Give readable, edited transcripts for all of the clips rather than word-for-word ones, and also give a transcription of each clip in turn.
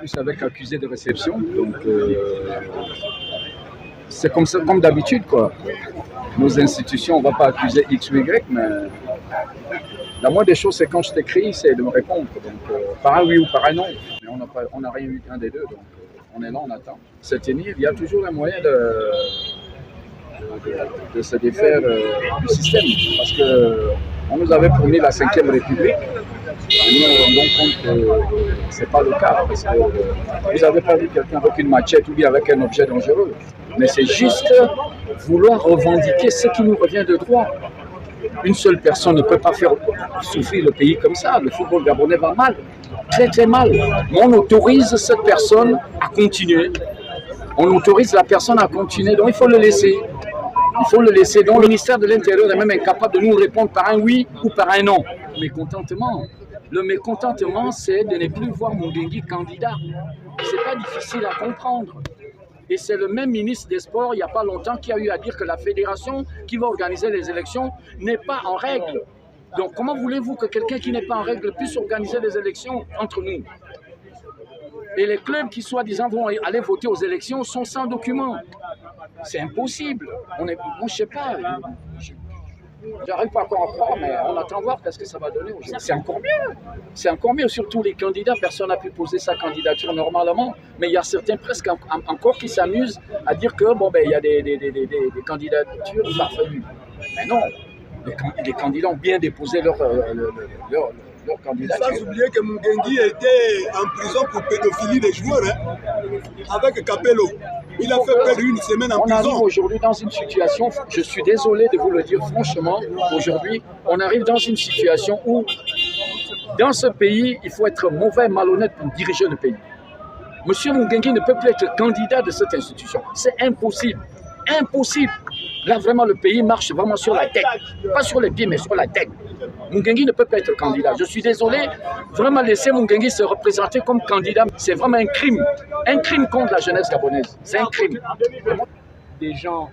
plus avec accusé de réception. Donc, c'est comme ça, comme d'habitude, quoi. Nos institutions, on ne va pas accuser X ou Y, mais la moindre des choses, c'est quand je t'écris, c'est de me répondre. Donc, par un oui ou par un non. Mais on n'a rien eu un des deux. Donc, on est là, on attend. Se tenir, il y a toujours un moyen de se défaire du système. Parce qu'on nous avait promis la 5e République. Et nous, on rend compte que ce n'est pas le cas. Parce que vous n'avez pas vu quelqu'un avec une machette ou bien avec un objet dangereux. Mais c'est juste vouloir revendiquer ce qui nous revient de droit. Une seule personne ne peut pas faire souffrir le pays comme ça. Le football gabonais va mal, très très mal. Mais on autorise cette personne à continuer. On autorise la personne à continuer, donc il faut le laisser. Il faut le laisser. Donc le ministère de l'Intérieur est même incapable de nous répondre par un oui ou par un non. Mécontentement. Le mécontentement, c'est de ne plus voir Mungengui candidat. C'est pas difficile à comprendre. Et c'est le même ministre des Sports, il n'y a pas longtemps, qui a eu à dire que la fédération qui va organiser les élections n'est pas en règle. Donc comment voulez-vous que quelqu'un qui n'est pas en règle puisse organiser les élections entre nous? Et les clubs qui, soi-disant, vont aller voter aux élections sont sans documents. C'est impossible. Moi, je ne sais pas. J'arrive pas encore à croire, mais on attend voir qu'est-ce que ça va donner aujourd'hui. C'est encore mieux. C'est encore mieux. Surtout les candidats, personne n'a pu poser sa candidature normalement. Mais il y a certains presque encore qui s'amusent à dire que bon, ben, il y a des candidatures farfelues. Mais non, les candidats ont bien déposé leur candidature. Sans oublier que Mungengui était en prison pour pédophilie des joueurs, hein, avec Capello. Il a fait près d'une semaine en prison. On arrive aujourd'hui dans une situation, je suis désolé de vous le dire franchement, aujourd'hui, on arrive dans une situation où, dans ce pays, il faut être mauvais, malhonnête pour diriger le pays. Monsieur Mungengui ne peut plus être candidat de cette institution. C'est impossible. Impossible. Là, vraiment, le pays marche vraiment sur la tête. Pas sur les pieds, mais sur la tête. Mungengui ne peut pas être candidat. Je suis désolé. Vraiment, laisser Mungengui se représenter comme candidat, c'est vraiment un crime. Un crime contre la jeunesse gabonaise. C'est un crime. Des gens,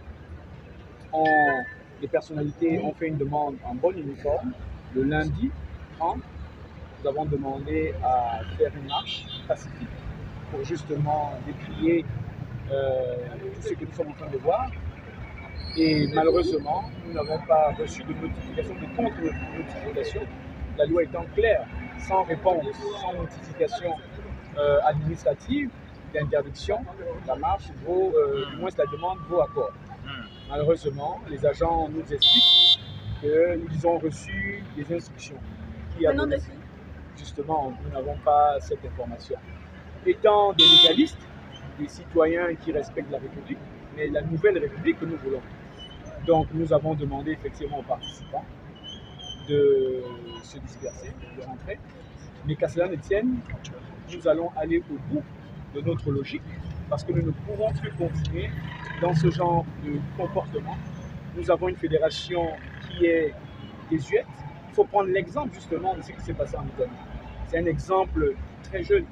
des personnalités ont fait une demande en bon uniforme. Le lundi 30, nous avons demandé à faire une marche pacifique pour justement décrier tout ce que nous sommes en train de voir. Et malheureusement, nous n'avons pas reçu de notification, de contre-notification. La loi étant claire, sans réponse, sans notification administrative d'interdiction, la marche vaut, du moins la demande vaut accord. Malheureusement, les agents nous expliquent qu'ils ont reçu des instructions. Justement, nous n'avons pas cette information. Étant des légalistes, des citoyens qui respectent la République, mais la nouvelle République que nous voulons. Donc nous avons demandé effectivement aux participants de se disperser, de rentrer. Mais qu'à cela ne tienne, nous allons aller au bout de notre logique parce que nous ne pouvons plus continuer dans ce genre de comportement. Nous avons une fédération qui est désuète. Il faut prendre l'exemple justement de ce qui s'est passé en Italie. C'est un exemple très jeune.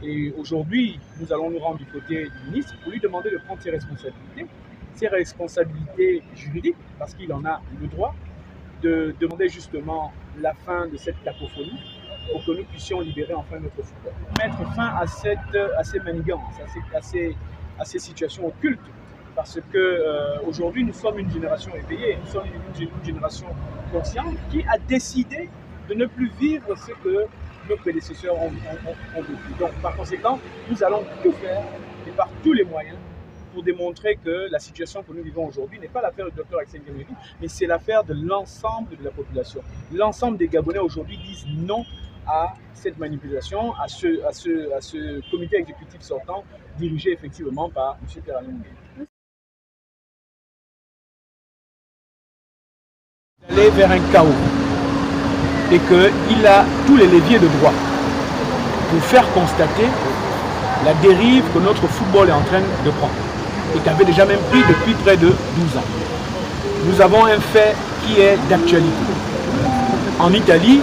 Et aujourd'hui, nous allons nous rendre du côté du ministre pour lui demander de prendre ses responsabilités juridiques, parce qu'il en a le droit, de demander justement la fin de cette cacophonie pour que nous puissions libérer enfin notre football. Mettre fin à ces manigances, à ces situations occultes, parce qu'aujourd'hui, nous sommes une génération éveillée, nous sommes une génération consciente qui a décidé de ne plus vivre ce que nos prédécesseurs ont vécu. Donc, par conséquent, nous allons tout faire et par tous les moyens pour démontrer que la situation que nous vivons aujourd'hui n'est pas l'affaire du Dr Axel Ngameri, mais c'est l'affaire de l'ensemble de la population. L'ensemble des Gabonais aujourd'hui disent non à cette manipulation, à ce comité exécutif sortant, dirigé effectivement par M. Pierre Alain Mungengui. D'aller vers un chaos et qu'il a tous les leviers de droit pour faire constater la dérive que notre football est en train de prendre et qu'avait déjà même pris depuis près de 12 ans. Nous avons un fait qui est d'actualité. En Italie,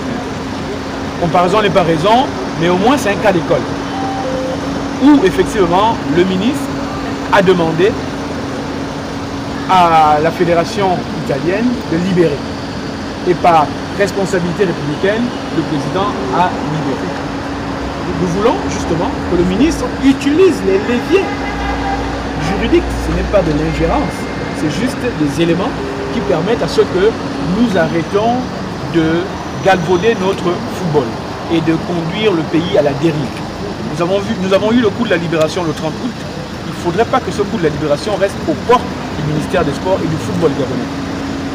comparaison n'est pas raison, mais au moins c'est un cas d'école où effectivement le ministre a demandé à la fédération italienne de libérer. Et par responsabilité républicaine, le président a libéré. nous voulons justement que le ministre utilise les leviers juridiques. Ce n'est pas de l'ingérence, c'est juste des éléments qui permettent à ce que nous arrêtons de galvauder notre football et de conduire le pays à la dérive. Nous avons eu le coup de la libération le 30 août. Il ne faudrait pas que ce coup de la libération reste aux portes du ministère des Sports et du football gabonais.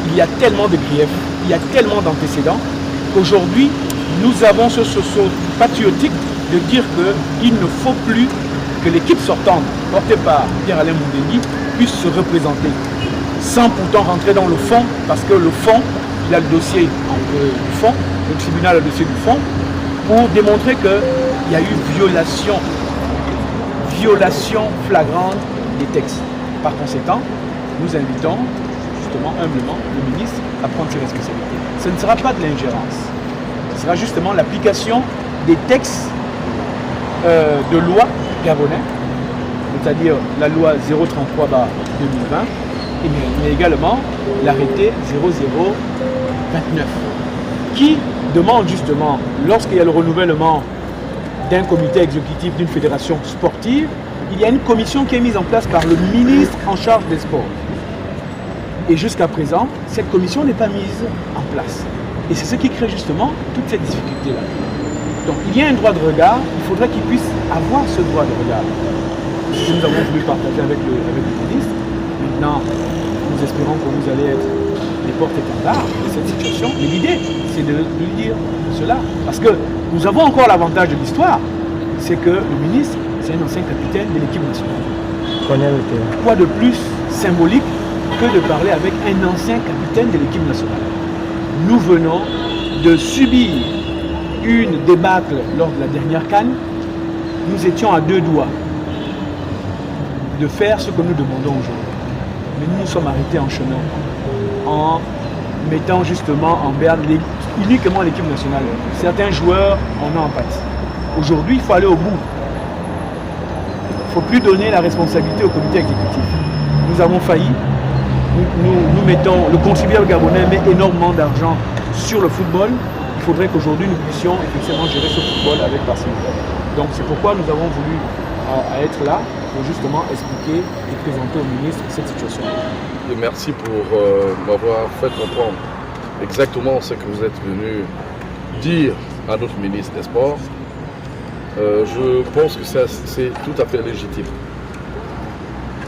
Il y a tellement de griefs, il y a tellement d'antécédents qu'aujourd'hui, nous avons ce saut patriotique de dire qu'il ne faut plus que l'équipe sortante, portée par Pierre-Alain Moundeli, puisse se représenter, sans pourtant rentrer dans le fond, parce que le fond, il a le dossier du fond, le tribunal a le dossier du fond, pour démontrer qu'il y a eu violation flagrante des textes. Par conséquent, nous invitons justement humblement le ministre à prendre ses responsabilités. Ce ne sera pas de l'ingérence, ce sera justement l'application des textes de loi gabonais, c'est-à-dire la loi 033/2020, mais également l'arrêté 0029, qui demande justement, lorsqu'il y a le renouvellement d'un comité exécutif d'une fédération sportive, il y a une commission qui est mise en place par le ministre en charge des sports. Et jusqu'à présent, cette commission n'est pas mise en place. Et c'est ce qui crée justement toute cette difficulté-là. Donc il y a un droit de regard, il faudrait qu'il puisse avoir ce droit de regard. C'est ce que nous avons voulu partager avec le ministre. Maintenant, nous espérons que vous allez être les porte-étendards de cette situation. Mais l'idée, c'est de lui dire cela. Parce que nous avons encore l'avantage de l'histoire, c'est que le ministre, c'est un ancien capitaine de l'équipe nationale. Quoi de plus symbolique que de parler avec un ancien capitaine de l'équipe nationale? Nous venons de subir une débâcle lors de la dernière CAN. Nous étions à 2 doigts de faire ce que nous demandons aujourd'hui. Mais nous nous sommes arrêtés en chemin, en mettant justement en berne uniquement l'équipe nationale. Certains joueurs en ont empathie. Aujourd'hui, il faut aller au bout. Il ne faut plus donner la responsabilité au comité exécutif. Nous avons failli. Nous mettons, le contribuable gabonais met énormément d'argent sur le football. Il faudrait qu'aujourd'hui nous puissions effectivement gérer ce football avec parcimonie. Donc c'est pourquoi nous avons voulu être là pour justement expliquer et présenter au ministre cette situation. Et merci pour m'avoir fait comprendre exactement ce que vous êtes venu dire à notre ministre des Sports. Je pense que c'est tout à fait légitime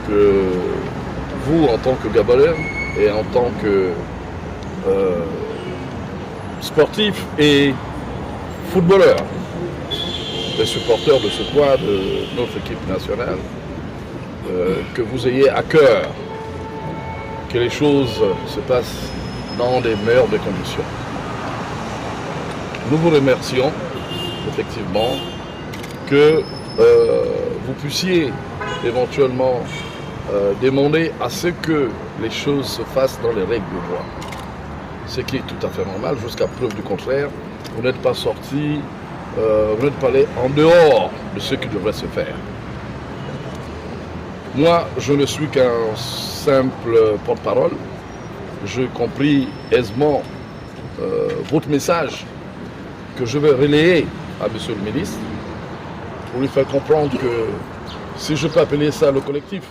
que vous, en tant que Gabonais et en tant que sportif et footballeur, les supporters de ce poids de notre équipe nationale, que vous ayez à cœur que les choses se passent dans les meilleures des conditions. Nous vous remercions effectivement que vous puissiez éventuellement demander à ce que les choses se fassent dans les règles de droit. Ce qui est tout à fait normal, jusqu'à preuve du contraire. Vous n'êtes pas sorti, vous n'êtes pas allé en dehors de ce qui devrait se faire. Moi, je ne suis qu'un simple porte-parole. J'ai compris aisément votre message que je vais relayer à Monsieur le ministre pour lui faire comprendre que, si je peux appeler ça le collectif,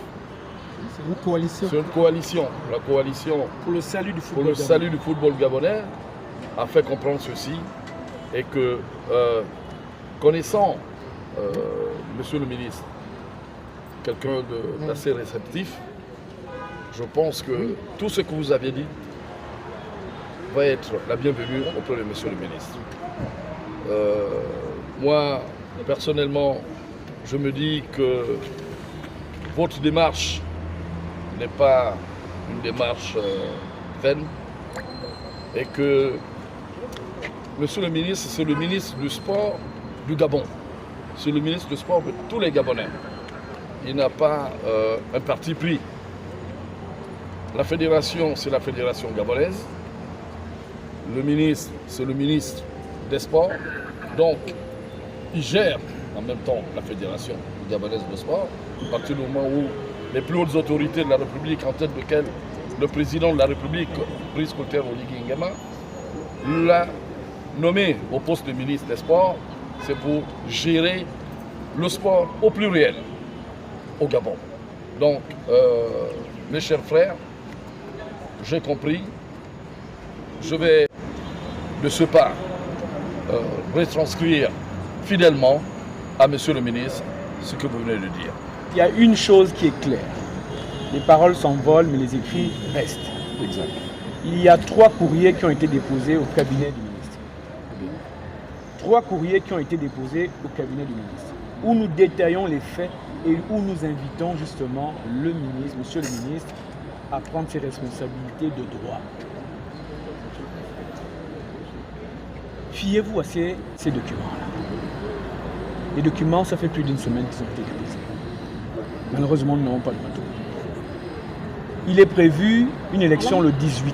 c'est une coalition. La coalition pour le salut du football gabonais a fait comprendre ceci et que, connaissant Monsieur le ministre, quelqu'un d'assez réceptif, je pense que tout ce que vous avez dit va être la bienvenue auprès de Monsieur le ministre. Moi, personnellement, je me dis que votre démarche n'est pas une démarche vaine et que Monsieur le ministre, c'est le ministre du sport du Gabon. C'est le ministre du sport de tous les Gabonais. Il n'a pas un parti pris. La fédération, c'est la fédération gabonaise. Le ministre, c'est le ministre des sports. Donc, il gère en même temps la fédération gabonaise de sport. À partir du moment où les plus hautes autorités de la République, en tête duquel le président de la République, Brice Clotaire Oligui Nguema, l'a nommé au poste de ministre des Sports, c'est pour gérer le sport au pluriel au Gabon. Donc, mes chers frères, j'ai compris. Je vais de ce pas retranscrire fidèlement à Monsieur le ministre ce que vous venez de dire. Il y a une chose qui est claire. Les paroles s'envolent, mais les écrits restent. Exact. Il y a 3 courriers qui ont été déposés au cabinet du ministre. 3 courriers qui ont été déposés au cabinet du ministre, où nous détaillons les faits et où nous invitons justement le ministre, Monsieur le ministre, à prendre ses responsabilités de droit. Fiez-vous à ces documents-là. Les documents, ça fait plus d'1 semaine qu'ils ont été déposés. Malheureusement, nous n'avons pas de bateau. Il est prévu une élection le 18.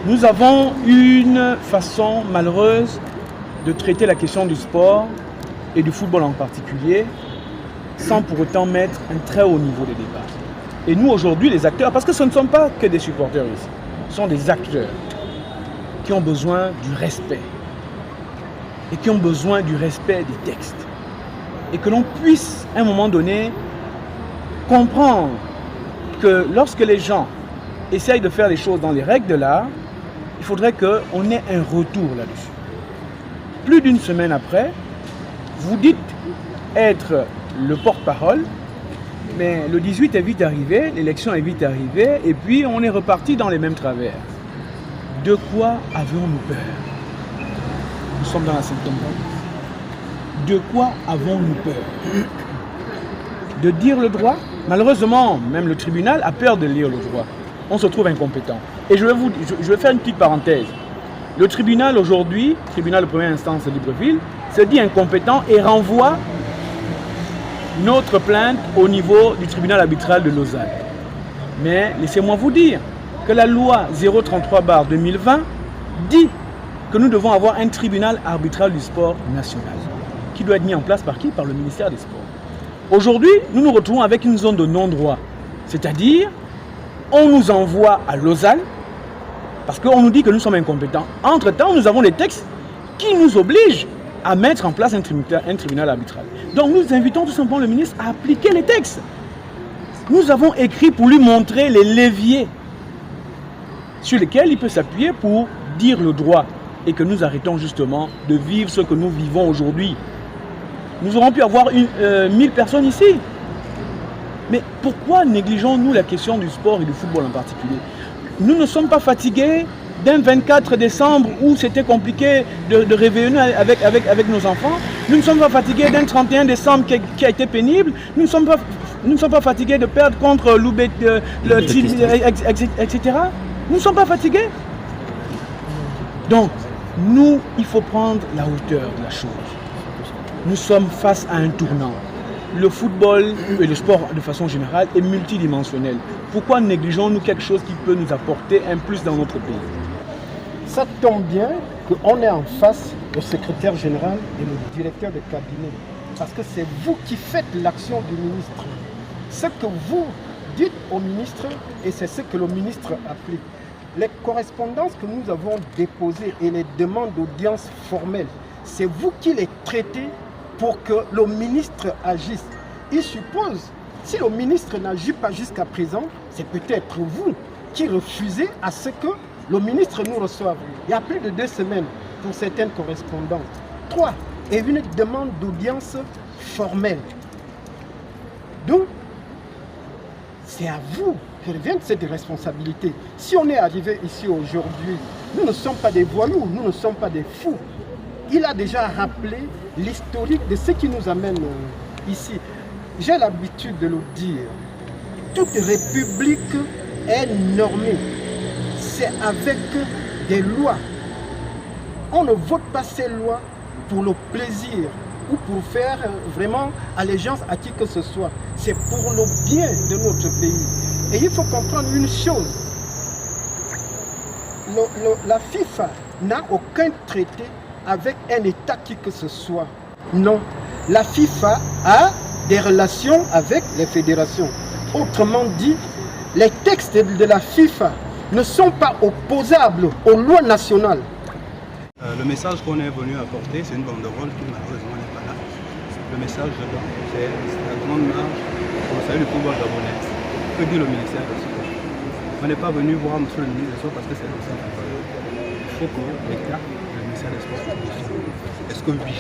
Nous avons une façon malheureuse de traiter la question du sport et du football en particulier, sans pour autant mettre un très haut niveau de débat. Et nous aujourd'hui, les acteurs, parce que ce ne sont pas que des supporters ici, ce sont des acteurs qui ont besoin du respect et qui ont besoin du respect des textes. Et que l'on puisse, à un moment donné, comprendre que lorsque les gens essayent de faire les choses dans les règles de l'art, il faudrait qu'on ait un retour là-dessus. Plus d'1 semaine après, vous dites être le porte-parole, mais le 18 est vite arrivé, l'élection est vite arrivée, et puis on est reparti dans les mêmes travers. De quoi avons-nous peur? Nous sommes dans la 5e vague. De quoi avons-nous peur? De dire le droit? Malheureusement, même le tribunal a peur de lire le droit. On se trouve incompétent. Et je vais faire une petite parenthèse. Le tribunal aujourd'hui, tribunal de première instance de Libreville, se dit incompétent et renvoie notre plainte au niveau du tribunal arbitral de Lausanne. Mais laissez-moi vous dire que la loi 033/2020 dit que nous devons avoir un tribunal arbitral du sport national qui doit être mis en place par qui? Par le ministère des Sports. Aujourd'hui, nous nous retrouvons avec une zone de non-droit, c'est-à-dire on nous envoie à Lausanne parce qu'on nous dit que nous sommes incompétents. Entre-temps, nous avons des textes qui nous obligent à mettre en place un tribunal arbitral. Donc nous invitons tout simplement le ministre à appliquer les textes. Nous avons écrit pour lui montrer les leviers sur lesquels il peut s'appuyer pour dire le droit et que nous arrêtons justement de vivre ce que nous vivons aujourd'hui. Nous aurons pu avoir 1000 personnes ici. Mais pourquoi négligeons-nous la question du sport et du football en particulier? Nous ne sommes pas fatigués d'un 24 décembre où c'était compliqué de réveiller avec nos enfants. Nous ne sommes pas fatigués d'un 31 décembre qui a été pénible. Nous ne sommes pas fatigués de perdre contre Loubet, etc. Nous ne sommes pas fatigués. Donc, nous, il faut prendre la hauteur de la chose. Nous sommes face à un tournant. Le football et le sport de façon générale est multidimensionnel. Pourquoi négligeons-nous quelque chose qui peut nous apporter un plus dans notre pays? Ça tombe bien qu'on est en face du secrétaire général et le directeur de cabinet. Parce que c'est vous qui faites l'action du ministre. Ce que vous dites au ministre et c'est ce que le ministre applique. Les correspondances que nous avons déposées et les demandes d'audience formelles, c'est vous qui les traitez pour que le ministre agisse. Il suppose, si le ministre n'agit pas jusqu'à présent, c'est peut-être vous qui refusez à ce que le ministre nous reçoive. Il y a plus de 2 semaines pour certaines correspondances. 3, et une demande d'audience formelle. Donc, c'est à vous que revient cette responsabilité. Si on est arrivé ici aujourd'hui, nous ne sommes pas des voyous, nous ne sommes pas des fous. Il a déjà rappelé l'historique de ce qui nous amène ici. J'ai l'habitude de le dire. Toute république est normée. C'est avec des lois. On ne vote pas ces lois pour le plaisir ou pour faire vraiment allégeance à qui que ce soit. C'est pour le bien de notre pays. Et il faut comprendre une chose. La FIFA n'a aucun traité avec un État qui que ce soit. Non. La FIFA a des relations avec les fédérations. Autrement dit, les textes de la FIFA ne sont pas opposables aux lois nationales. Le message qu'on est venu apporter, c'est une banderole qui malheureusement n'est pas là. Le message dedans, c'est la grande marche pour le salut du football gabonais. Que dit le ministère de Sport? On n'est pas venu voir M. le ministre des Sports parce que c'est le ministère du football. Il faut que l'État, le ministère des Sports, est-ce que oui,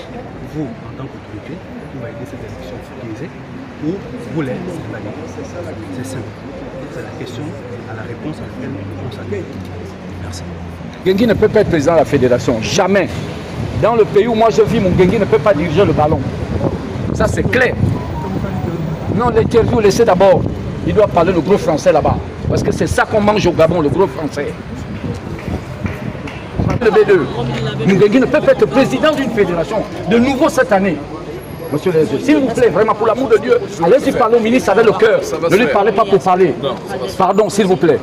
vous, en tant qu'autorité, vous validez cette élection organisée ou vous l'êtes? C'est simple. C'est la question, à la réponse à laquelle on s'attend. Merci. Guengui ne peut pas être président de la fédération, jamais. Dans le pays où moi je vis, mon Guengui ne peut pas diriger le ballon. Ça c'est clair. Non, l'interview, laissez d'abord. Il doit parler le gros français là-bas. Parce que c'est ça qu'on mange au Gabon, le gros français. Le B2. Guengui ne peut pas être président d'une fédération. De nouveau cette année. Monsieur le juge, s'il vous plaît, vraiment pour l'amour de Dieu, allez-y parler au ministre avec le cœur. Ne lui parlez pas pour parler. Pardon, s'il vous plaît.